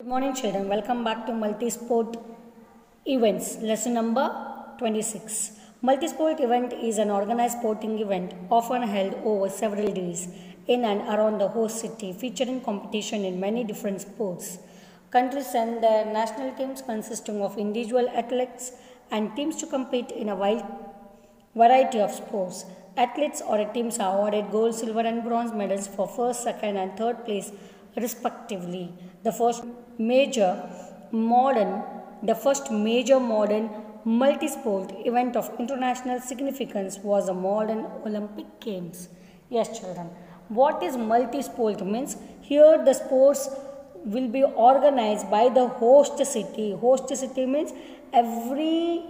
Good morning, children. Welcome back to Multisport Events, lesson number 26. Multisport event is an organized sporting event often held over several days in and around the host city, featuring competition in many different sports. Countries send their national teams consisting of individual athletes and teams to compete in a wide variety of sports. Athletes or teams are awarded gold, silver, and bronze medals for first, second, and third place, respectively. The first major modern multi-sport event of international significance was the modern Olympic Games. Yes, children. What is multi-sport means? Here the sports will be organized by the host city. Host city means every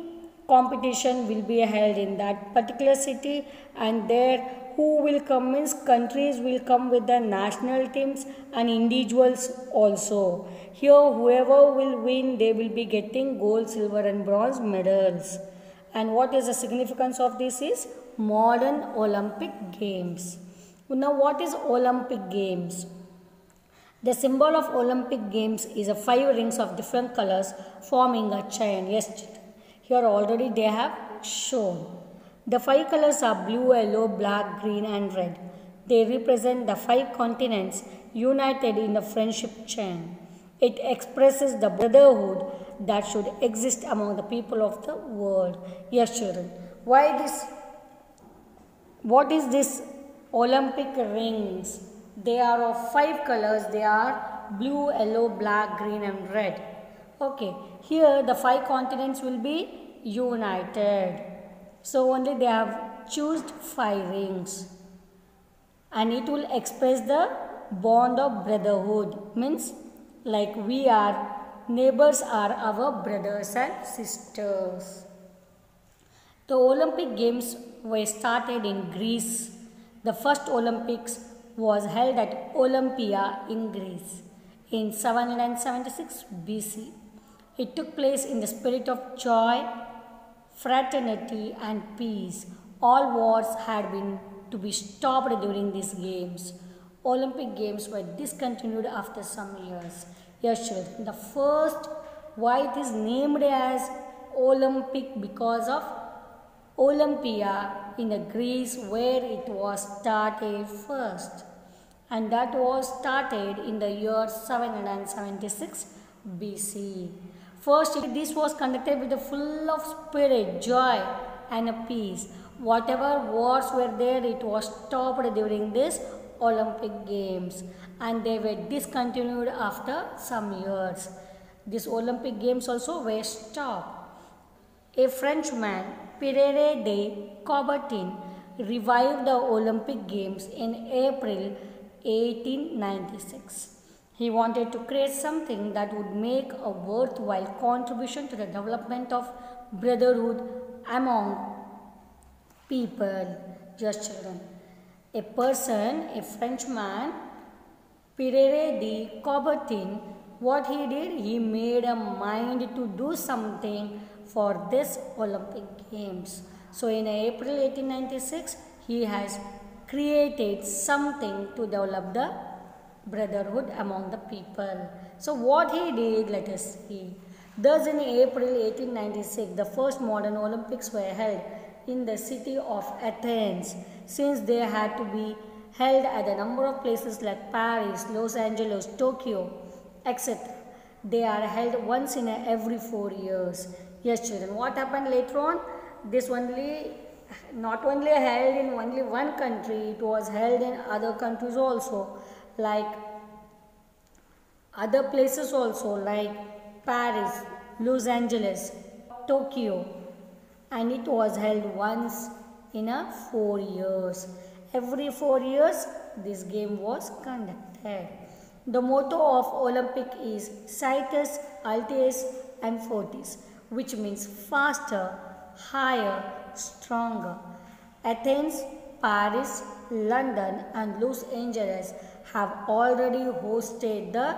competition will be held in that particular city, and there who will come means countries will come with their national teams and individuals also. Here whoever will win, they will be getting gold, silver and bronze medals. And what is the significance of this is modern Olympic Games. Now what is Olympic Games? The symbol of Olympic Games is a 5 rings of different colors forming a chain. Yes, here already they have shown. The 5 colors are blue, yellow, black, green and red. They represent the 5 continents united in a friendship chain. It expresses the brotherhood that should exist among the people of the world. Yes, children. Why this? What is this Olympic rings? They are of 5 colors. They are blue, yellow, black, green and red. Okay. Here the 5 continents will be united. So only they have chosen 5 rings. And it will express the bond of brotherhood. Means like we are, neighbors are our brothers and sisters. The Olympic Games were started in Greece. The first Olympics was held at Olympia in Greece in 776 BC. It took place in the spirit of joy, fraternity and peace. All wars had been to be stopped during these games. Olympic Games were discontinued after some years. Yes, children. The first, why it is named as Olympic? Because of Olympia in the Greece where it was started first. And that was started in the year 776 BC. First, this was conducted with a full of spirit, joy and peace. Whatever wars were there, it was stopped during this Olympic Games and they were discontinued after some years. These Olympic Games also were stopped. A Frenchman, Pierre de Coubertin, revived the Olympic Games in April 1896. He wanted to create something that would make a worthwhile contribution to the development of brotherhood among people. Just children. A Frenchman, Pierre de Coubertin, what he did, he made a mind to do something for this Olympic Games. So in April 1896, he has created something to develop the brotherhood among the people. So what he did, let us see. Thus in April 1896, the first modern Olympics were held in the city of Athens. Since they had to be held at a number of places like Paris, Los Angeles, Tokyo, etc. They are held once in every 4 years. Yes, children. What happened later on? This not only held in only one country, it was held in other countries also, like other places also like Paris, Los Angeles, Tokyo, and it was held once in 4 years. Every 4 years this game was conducted. The motto of Olympic is Citus, Altius and Fortis, which means faster, higher, stronger. Athens, Paris, London and Los Angeles have already hosted the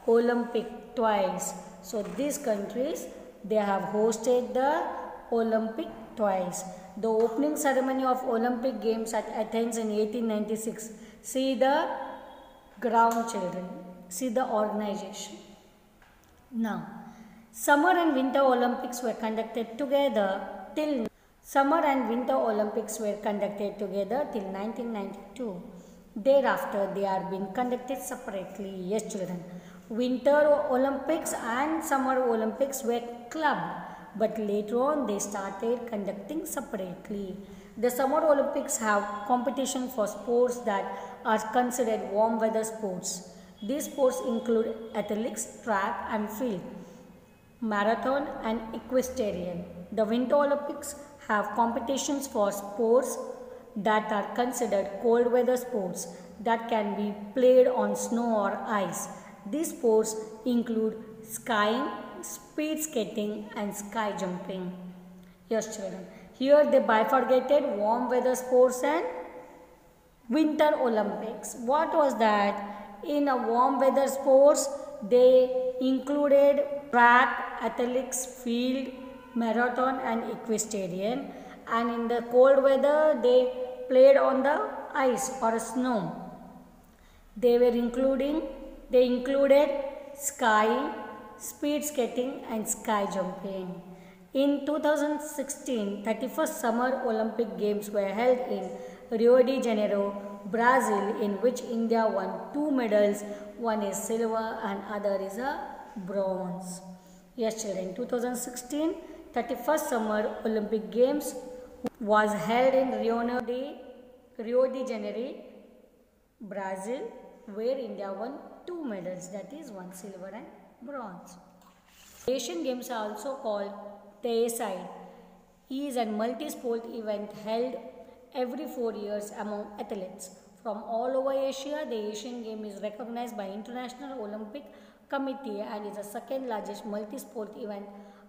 Olympic twice. So these countries, they have hosted the Olympic twice. The opening ceremony of Olympic Games at Athens in 1896. See the ground, children. See the organization. Now, Summer and Winter Olympics were conducted together till Summer and Winter Olympics were conducted together till 1992. Thereafter, they are being conducted separately. Yes, children. Winter Olympics and Summer Olympics were clubbed, but later on they started conducting separately. The Summer Olympics have competition for sports that are considered warm weather sports. These sports include athletics, track and field, marathon and equestrian. The Winter Olympics have competitions for sports that are considered cold weather sports that can be played on snow or ice. These sports include skiing, speed skating and sky jumping. Yes, children. Here they bifurcated warm weather sports and Winter Olympics. What was that? In a warm weather sports, they included track, athletics, field, marathon and equestrian. And in the cold weather, they played on the ice or snow. They included skiing, speed skating and sky jumping. In 2016, 31st Summer Olympic Games were held in Rio de Janeiro, Brazil, in which India won 2 medals. One is silver and other is a bronze. Yes, children, 2016, 31st Summer Olympic Games was held in Rio de Janeiro, Brazil, where India won 2 medals, that is 1 silver and bronze. Asian Games are also called the ASIDE, is a multi-sport event held every 4 years among athletes from all over Asia. The Asian Game is recognized by International Olympic Committee and is the second largest multi-sport event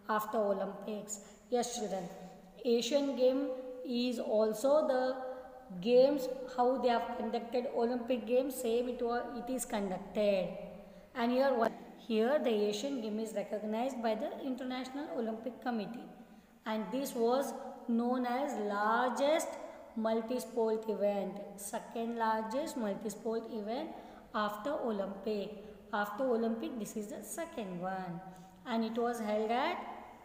after Olympics. Yes, children, Asian Game is also the games how they have conducted Olympic Games, same it is conducted. And here the Asian Game is recognized by the International Olympic Committee, and this was known as largest multi-sport event, second largest multi-sport event after Olympic. After Olympic, this is the second one, and it was held at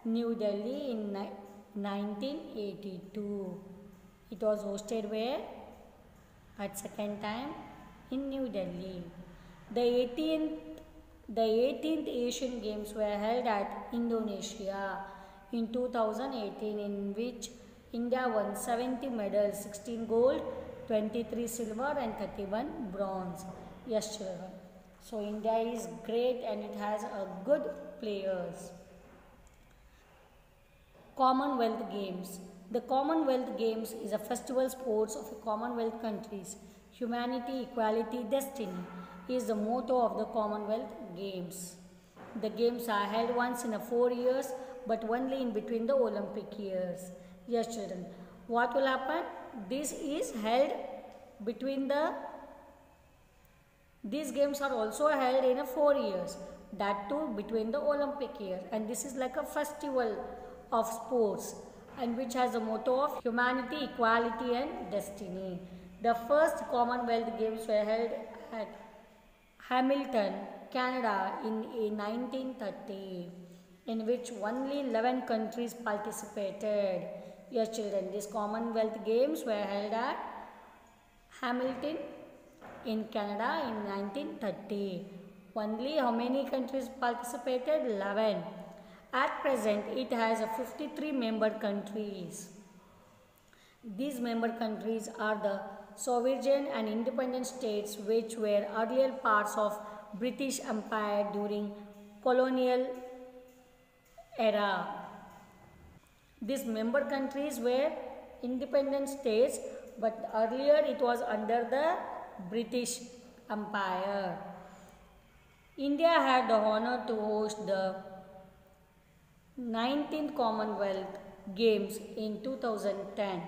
New Delhi in 1982. It was hosted where? At second time in New Delhi. The 18th Asian Games were held at Indonesia in 2018, in which India won 70 medals, 16 gold, 23 silver and 31 bronze. Yes, children. So India is great and it has a good players. Commonwealth Games. The Commonwealth Games is a festival sports of Commonwealth countries. Humanity, equality, destiny is the motto of the Commonwealth Games. The games are held once in 4 years, but only in between the Olympic years. Yes, children. What will happen? This is held between these games are also held in 4 years. That too between the Olympic year. And this is like a festival of sports, and which has a motto of humanity, equality and destiny. The first Commonwealth Games were held at Hamilton, Canada in 1930, in which only 11 countries participated. Yes, children, these Commonwealth Games were held at Hamilton in Canada in 1930. Only how many countries participated? 11. At present, it has 53 member countries. These member countries are the sovereign and independent states which were earlier parts of British Empire during colonial era. These member countries were independent states, but earlier it was under the British Empire. India had the honor to host the 19th Commonwealth Games in 2010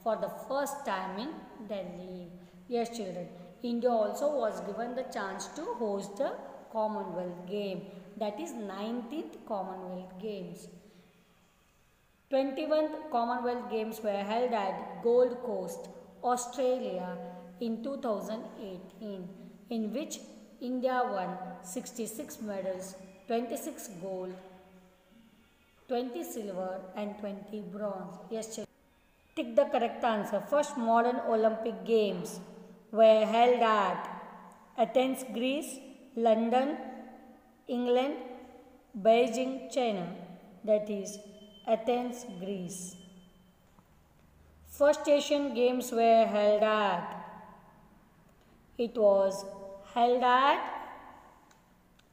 for the first time in Delhi. Yes, children, India also was given the chance to host the Commonwealth Game, that is 19th Commonwealth Games. 21st Commonwealth Games were held at Gold Coast, Australia in 2018, in which India won 66 medals, 26 gold, 20 silver and 20 bronze. Yes, children. Tick the correct answer. First modern Olympic Games were held at Athens, Greece, London, England, Beijing, China. That is Athens, Greece. First Asian Games were held at, it was held at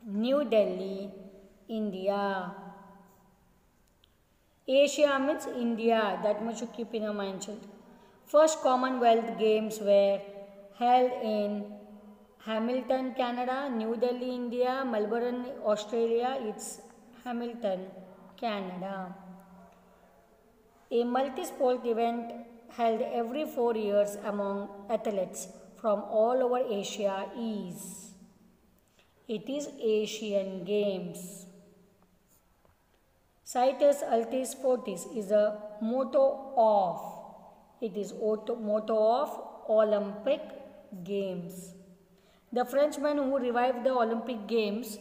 New Delhi, India. Asia means India, that much you keep in your mind, children. First Commonwealth Games were held in Hamilton, Canada, New Delhi, India, Melbourne, Australia. It's Hamilton, Canada. A multi-sport event held every 4 years among athletes from all over Asia is, it is Asian Games. Citus Altis Fortis is a motto of, it is motto of Olympic Games. The Frenchman who revived the Olympic Games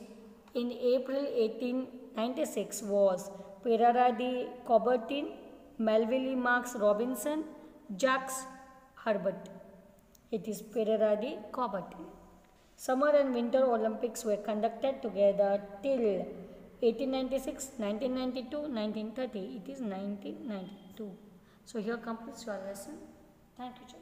in April 1896 was Pierre de Coubertin, Melville Marks Robinson, Jacques Herbert. It is Pierre de Coubertin. Summer and Winter Olympics were conducted together till 1896, 1992, 1930. It is 1992. So here completes your lesson. Thank you, children.